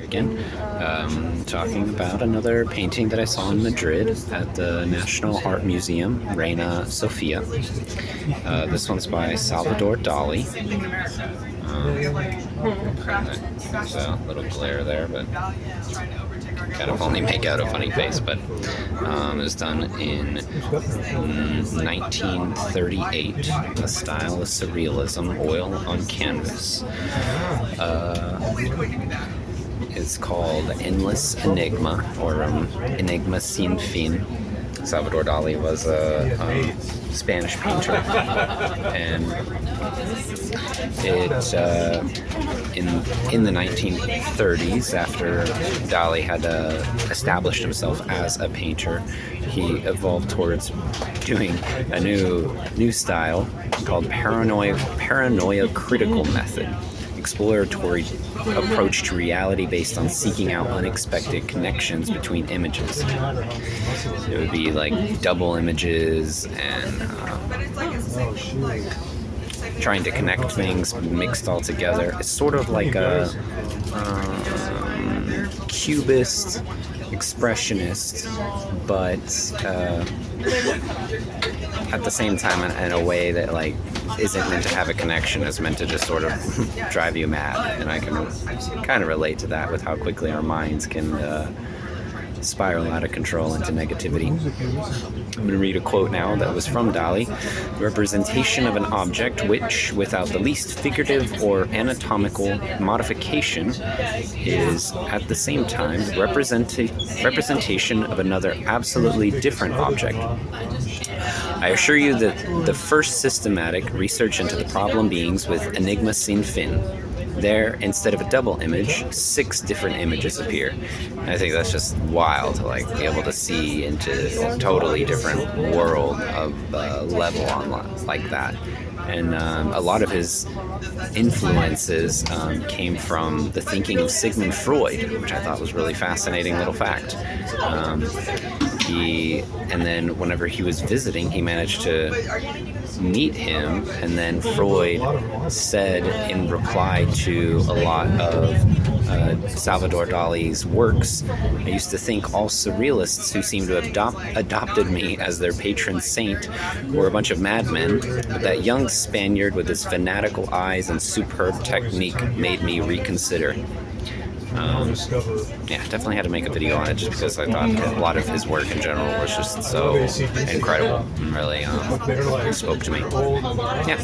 Again, talking about another painting that I saw in Madrid at the National Art Museum, Reina Sofia. This one's by Salvador Dalí. There's a little glare there, but kind of only make out a funny face. But it was done in 1938. The style is Surrealism, oil on canvas. It's called Endless Enigma, or Enigma Sin Fin. Salvador Dalí was a Spanish painter, and in the 1930s, after Dalí had established himself as a painter, he evolved towards doing a new style called paranoia critical method. Exploratory approach to reality based on seeking out unexpected connections between images. It would be like double images and trying to connect things mixed all together. It's sort of like a cubist, expressionist, but at the same time in a way that like isn't meant to have a connection. It's meant to just sort of drive you mad, and I can kind of relate to that with how quickly our minds can spiral out of control into negativity. I'm going to read a quote now that was from Dalí. The representation of an object which, without the least figurative or anatomical modification, is at the same time the representation of another absolutely different object. I assure you that the first systematic research into the problem begins with Enigma Sin Fin. There, instead of a double image, 6 different images appear. And I think that's just wild to like be able to see into a totally different world of level on like that. And a lot of his influences came from the thinking of Sigmund Freud, which I thought was really fascinating little fact. And then whenever he was visiting, he managed to meet him, and then Freud said in reply to a lot of Salvador Dalí's works, I used to think all surrealists who seemed to have adopted me as their patron saint were a bunch of madmen, but that young Spaniard with his fanatical eyes and superb technique made me reconsider. Yeah, definitely had to make a video on it just because I thought a lot of his work in general was just so incredible and really spoke to me. Yeah.